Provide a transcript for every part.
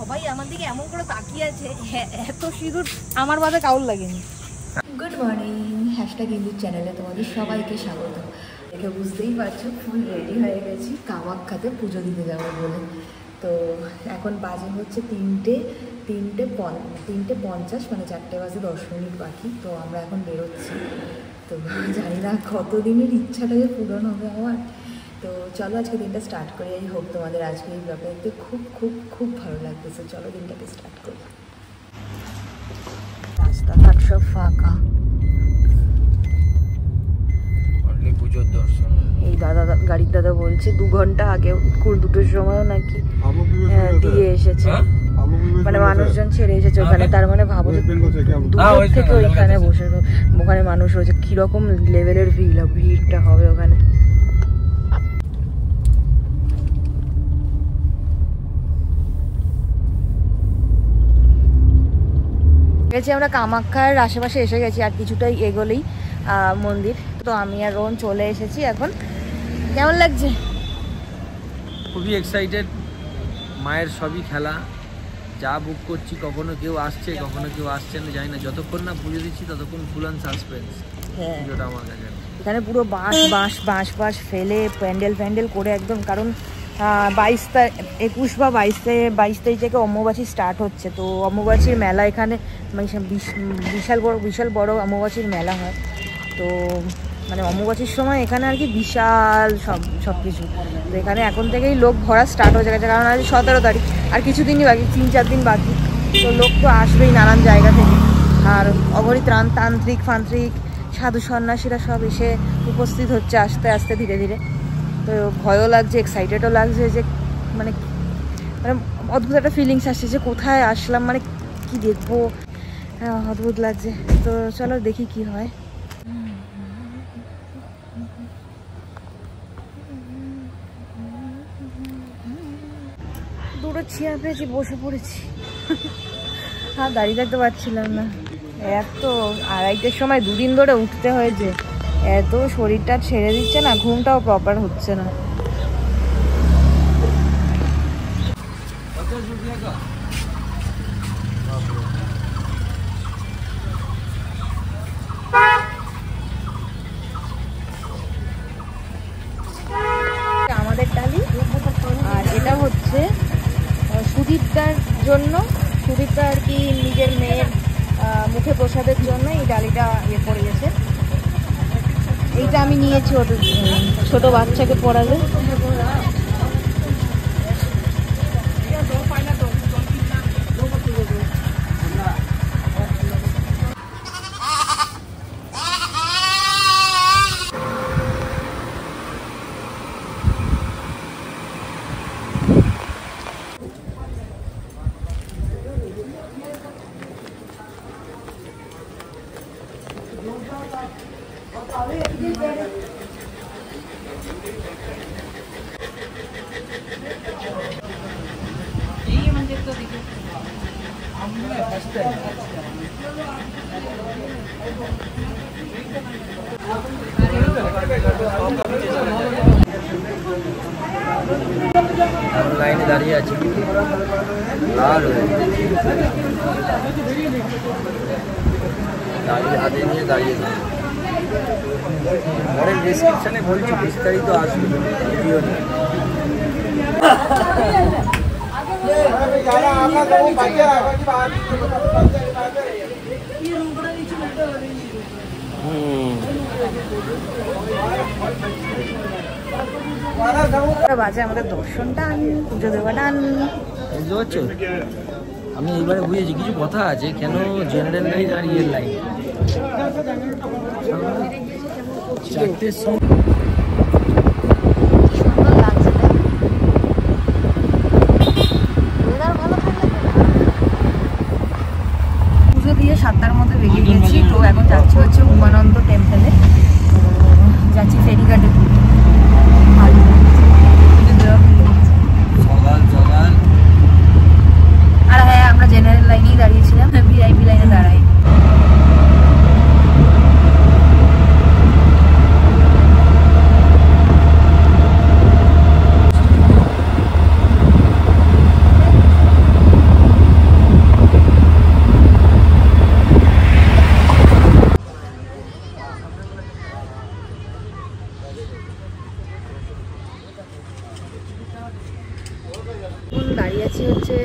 সবাই আমার দিকে এমন করে তাকিয়ে আছে, এত সিঁদুর আমার বাদে কাউর লাগেনি। গুড মর্নিং, হ্যাশট্যাগ ইন্দুর চ্যানেলে তোমাদের সবাইকে স্বাগত। দেখে বুঝতেই পারছো ফুল রেডি হয়ে গেছি কামাখ্যাতে পুজো দিতে যাবো বলে। তো এখন বাজে হচ্ছে 3:50, মানে 4টে বাজে 10 মিনিট বাকি। তো আমরা এখন বেরোচ্ছি। তো জানি না কতদিনের ইচ্ছাটা যে পূরণ হবে আমার। তো চলো আজকে দিনটা স্টার্ট করি। আই হোপ তোমাদের আজকে এই ব্লগটা দেখতে খুব খুব খুব ভালো লাগতেছে। চলো দিনটাকে স্টার্ট করি। রাস্তাঘাট সব ফাঁকা, পুজোর দর্শন। এই গাড়ির দাদা বলছে 2 ঘন্টা আগে স্কুল 2টোর সময় নাকি দিয়ে এসেছে, মানে মানুষজন ছেড়ে এসেছে ওখানে। তার মানে ভাবো যে 2 থেকে ওইখানে বসে ওখানে মানুষ রয়েছে, কিরকম লেভেলের ভিড়টা হবে ওখানে। গেছি আমরা কামাখ্যার আশেপাশে এসে গেছি, আর কিছুটাই এগোলেই মন্দির। তো আমি আর রোহন চলে এসেছি এখন। কেমন লাগছে? খুবই এক্সাইটেড। মায়ের সবই খেলা, যা বুক করছি কখনো কেউ আসছে কখনো কেউ আসছে না, জানি না। যতক্ষণ না পুজো দিচ্ছি ততক্ষণ ফুল অ্যান্ড সাসপেন্স। হ্যাঁ, পুজোটা আমার কাছে এখানে পুরো বাঁশ ফেলে প্যান্ডেল করে একদম, কারণ 21 বা 22 তারিখ থেকে অম্বুবাচী স্টার্ট হচ্ছে। তো অম্বুবাচীর মেলা এখানে মানে বিশাল বড় অম্বুবাচীর মেলা হয়। তো মানে অম্বুবাচীর সময় এখানে আর কি বিশাল সব কিছু। তো এখানে এখন থেকেই লোক ভরা স্টার্ট হয়ে গেছে, কারণ আজ 17 তারিখ, আর কিছুদিনই বাকি, 3-4 দিন বাকি। তো লোক তো আসবেই নানান জায়গা থেকে। আর অগণিত তান্ত্রিক সাধু সন্ন্যাসীরা সব এসে উপস্থিত হচ্ছে আস্তে আস্তে ধীরে ধীরে। তো ভয়ও লাগছে, এক্সাইটেডও লাগছে, যে মানে অদ্ভুত একটা ফিলিংস আসছে যে কোথায় আসলাম, মানে কি দেখবো, অদ্ভুত লাগছে। তো চলো দেখি কি হয়। দুটো চেয়ার পেয়েছি, বসে পড়েছি। আর দাঁড়িয়ে থাকতে পারছিলাম না, এত 2:30টার সময় 2 দিন ধরে উঠতে হয়েছে। এত শরীরটা ছেড়ে দিচ্ছে না, ঘুমটাও প্রপার হচ্ছে না। আমাদের টালি, আর এটা হচ্ছে সুদীপদার জন্য। সুদীপদা আর কি নিজের মেয়ের মুখে প্রসাদের জন্য এই ডালিটা করে গেছে। এইটা আমি নিয়েছি ওদের ছোট বাচ্চাকে পড়াবে। লাইনে দাঁড়িয়ে আছি, লাল দাঁড়িয়ে হাতে নিয়ে দাঁড়িয়ে থাকি। পরের ডেসক্রিপশনে বলছি বিস্তারিত আসবে ভিডিও নিয়ে। বাজে আমাদের দর্শন টান, পুজো দেওয়া টান। বুঝতে পারছো? আমি এইবারে বুঝেছি কিছু কথা আছে, কেন জেনারেল লাইন আর ইয়ের লাইন 4টের সময় পুজো দিয়ে 7টার মধ্যে বেরিয়ে গেছি। তো এখন যাচ্ছি হচ্ছে উমানন্দ টেম্পলে, যাচ্ছি ফেরিঘাটে। আর হ্যাঁ, আমরা জেনারেল লাইনেই দাঁড়িয়েছিলাম, ভিআইপি লাইনে দাঁড়াই। এখন দাঁড়িয়ে আছি হচ্ছে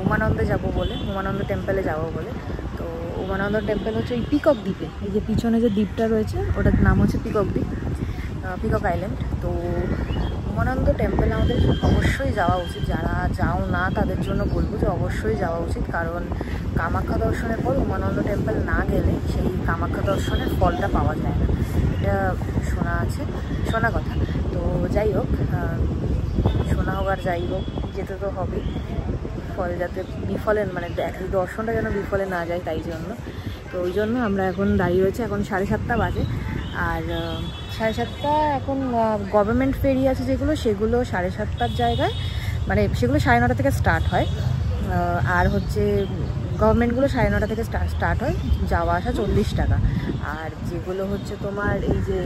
উমানন্দে যাব বলে, উমানন্দ টেম্পলে যাব বলে। তো উমানন্দ টেম্পল হচ্ছে ওই পিকক দ্বীপে, এই যে পিছনে যে দ্বীপটা রয়েছে ওটার নাম হচ্ছে পিকক দ্বীপ, পিকক আইল্যান্ড। তো উমানন্দ টেম্পল আমাদের অবশ্যই যাওয়া উচিত, যারা যাও না তাদের জন্য বলবো যে অবশ্যই যাওয়া উচিত, কারণ কামাখ্যা দর্শনের পর উমানন্দ টেম্পল না গেলে সেই কামাখ্যা দর্শনের ফলটা পাওয়া যায় না, এটা শোনা আছে, শোনা কথা। তো যাই হোক, শোনা হোক আর যাই হোক, যেতে তো হবেই, ফল যাতে বিফলে মানে এই দর্শনটা যেন বিফলে না যায় তাই জন্য। তো ওই জন্য আমরা এখন দাঁড়িয়ে রয়েছে, এখন 7:30 বাজে। আর 7:30 এখন গভর্নমেন্ট ফেরি আছে যেগুলো, সেগুলো 7:30 জায়গায়, মানে সেগুলো 9:30 থেকে স্টার্ট হয়। আর হচ্ছে গভর্নমেন্টগুলো 9:30 থেকে স্টার্ট হয়, যাওয়া আসা 40 টাকা। আর যেগুলো হচ্ছে তোমার এই যে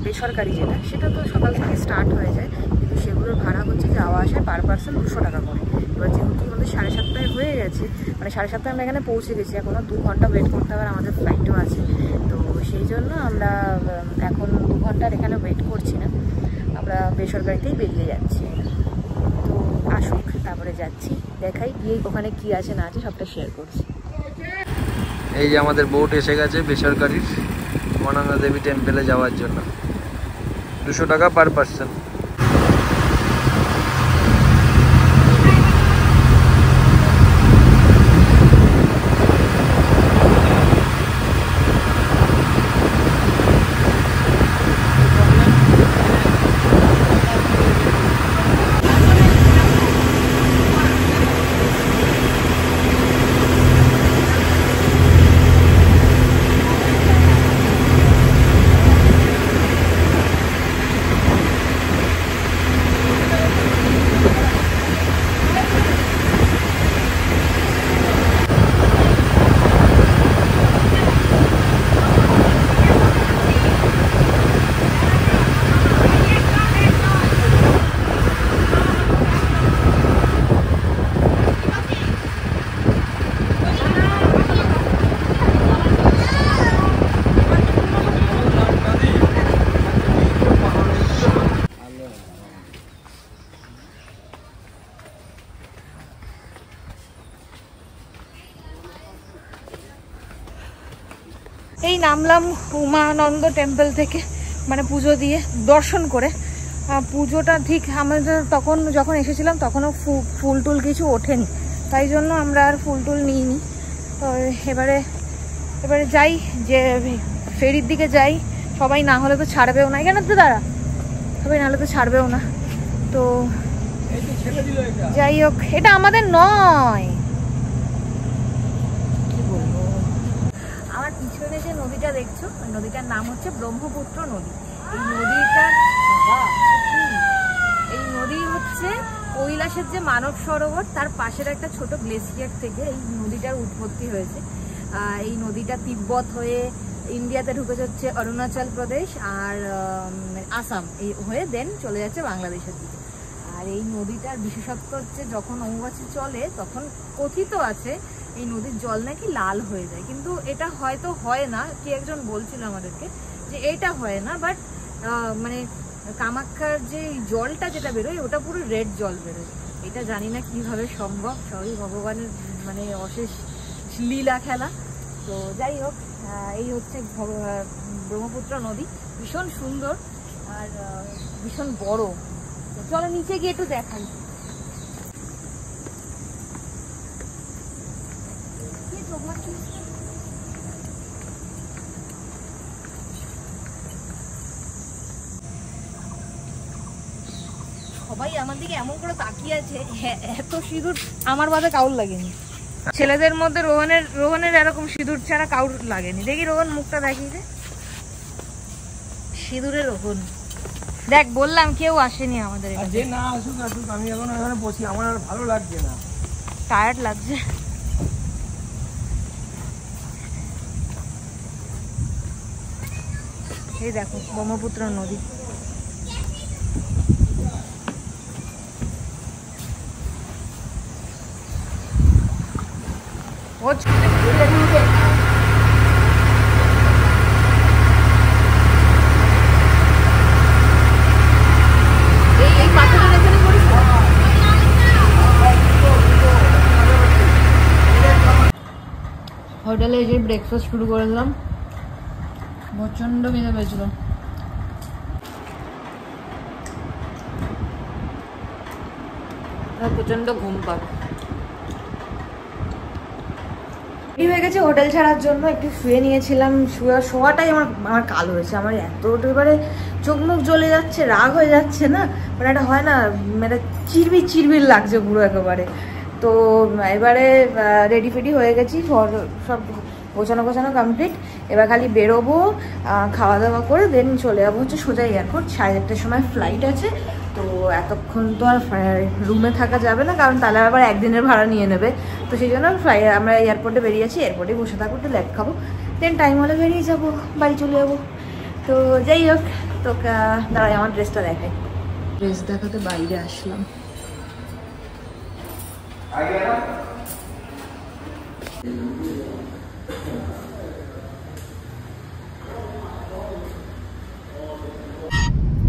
বেসরকারি যেটা, সেটা তো সকাল থেকে স্টার্ট হয়ে যায়, কিন্তু সেগুলোর ভাড়া হচ্ছে যাওয়া আসায় পার পার্সন 200 টাকা করে। এবার যেহেতু আমাদের 7:30 হয়ে গেছে, মানে 7:30 আমরা এখানে পৌঁছে গেছি, এখনও 2 ঘন্টা ওয়েট করতে হবে, আমাদের ফ্লাইটও আছে। তো সেই জন্য আমরা এখন 2 ঘন্টার এখানে ওয়েট করছি না, আমরা বেসরকারিতেই বেরিয়ে যাচ্ছি। তো আসুক, তারপরে যাচ্ছি, দেখাই গিয়ে ওখানে কি আছে না আছে সবটা শেয়ার করছি। এই যে আমাদের বোট এসে গেছে বেসরকারির উমানন্দ দেবী টেম্পলে যাওয়ার জন্য, 200 টাকা পার পার্সন। এই নামলাম উমানন্দ টেম্পল থেকে, মানে পুজো দিয়ে দর্শন করে। পুজোটা ঠিক আমাদের তখন যখন এসেছিলাম তখনও ফুল টুল কিছু ওঠেনি, তাই জন্য আমরা আর ফুল টুল নিইনি। তো এবারে যাই, যে ফেরির দিকে যাই, সবাই না হলে তো ছাড়বেও না, এখানে তো দাঁড়া, সবাই না হলে তো ছাড়বেও না। তো যাই হোক, এটা আমাদের নয়, আমার পিছনে যে নদীটা দেখছো, ওই নদীটার নাম হচ্ছে ব্রহ্মপুত্র নদী। এই নদী হচ্ছে কৈলাসের যে মানব সরোবর, তার পাশের একটা ছোট গ্লেসিয়ার থেকে এই নদীটার উৎপত্তি হয়েছে। এই নদীটা তিব্বত হয়ে ইন্ডিয়াতে ঢুকে যাচ্ছে অরুণাচল প্রদেশ আর আসাম, এই হয়ে দেন চলে যাচ্ছে বাংলাদেশের দিকে। আর এই নদীটার বিশেষত্ব হচ্ছে যখন অম্বুবাচী চলে তখন কথিত আছে এই নদীর জল নাকি লাল হয়ে যায়, কিন্তু এটা হয়তো হয় না, কি একজন বলছিল আমাদেরকে যে এটা হয় না, বাট মানে কামাখ্যার যে জলটা যেটা বেরোয় ওটা পুরো রেড জল বেরোয়। এটা জানি না কিভাবে সম্ভব, সবই ভগবানের মানে অশেষ লীলা খেলা। তো যাই হোক, এই হচ্ছে ব্রহ্মপুত্র নদী, ভীষণ সুন্দর আর ভীষণ বড়। চলো নিচে গিয়ে একটু দেখাই। সবাই আমার দিকে এমন করে তাকিয়ে আছে, এত সিঁদুর আমার বাদে কাউর লাগেনি। ছেলেদের মধ্যে রোহনের এরকম সিঁদুর ছাড়া কাউর লাগেনি। দেখি রোহন মুখটা দেখিয়েছে, সিঁদুরের রোহন। দেখ বললাম কেউ আসেনি আমাদের এখানে। যে না আসুক আসুক, আমি এখন এখানে বসি, আমার আর ভালো লাগছে না, টায়ার্ড লাগছে। এই দেখো ব্রহ্মপুত্র নদী। এই পাথরের এখানে পড়েছে। হোটেলে এসে ব্রেকফাস্ট শুরু করে দিলাম, প্রচণ্ড খিদে পেয়েছিল। প্রচণ্ড ঘুম পাক হয়ে গেছে হোটেল ছাড়ার জন্য, একটু শুয়ে নিয়েছিলাম। শোয়াটাই আমার কাল হয়েছে, আমার এত এবারে চোখ মুখ জ্বলে যাচ্ছে, রাগ হয়ে যাচ্ছে না, মানে একটা হয় না, মানে চিরবির চিরবির লাগছে পুরো একেবারে। তো এবারে রেডি ফেডি হয়ে গেছি, সব গোছানো কমপ্লিট। এবার খালি বেরোবো, খাওয়া দাওয়া করে দেন চলে যাবো হচ্ছে সোজা এয়ারপোর্ট। 1:30টার সময় ফ্লাইট আছে, তো এতক্ষণ তো আর রুমে থাকা যাবে না, কারণ তাহলে আবার একদিনের ভাড়া নিয়ে নেবে। তো সেই জন্য আমরা এয়ারপোর্টে বেরিয়েছি, এয়ারপোর্টে বসে থাকবো, একটু ল্যাট খাবো, দেন টাইম হলে বেরিয়ে যাবো, বাড়ি চলে যাবো। তো যাই হোক, তো দাঁড়াই আমার ড্রেসটা দেখাই। ড্রেস দেখাতে বাইরে আসলাম।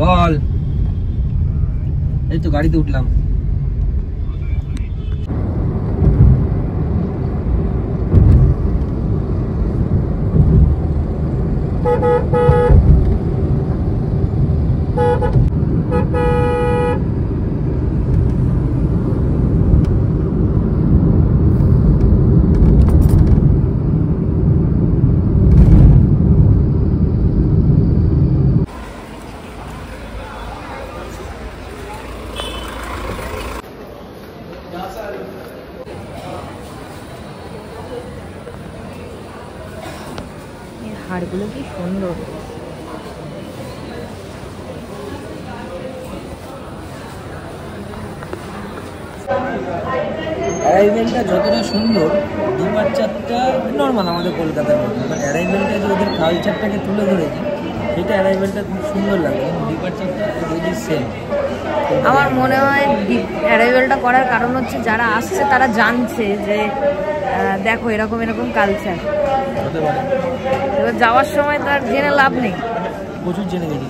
বল, এই তো গাড়িতে উঠলাম। হাড়গুলো কি সুন্দর। অ্যারাইভেলটা যতটা সুন্দর, ডিপার্চারটা নর্মাল আমাদের কলকাতার মধ্যে, মানে অ্যারাইভেলটা যে ওদের কালচারটাকে তুলে ধরেছে, সেটা অ্যারাইভেলটা খুব সুন্দর লাগে। ডিপার্চারটা যদি সেম, আমার মনে হয় অ্যারাইভেলটা করার কারণ হচ্ছে যারা আসছে তারা জানছে যে দেখো এরকম এরকম কালচার, হতে পারে। এবার যাওয়ার সময় তার জেনে লাভ নেই, প্রচুর জেনে গেছি।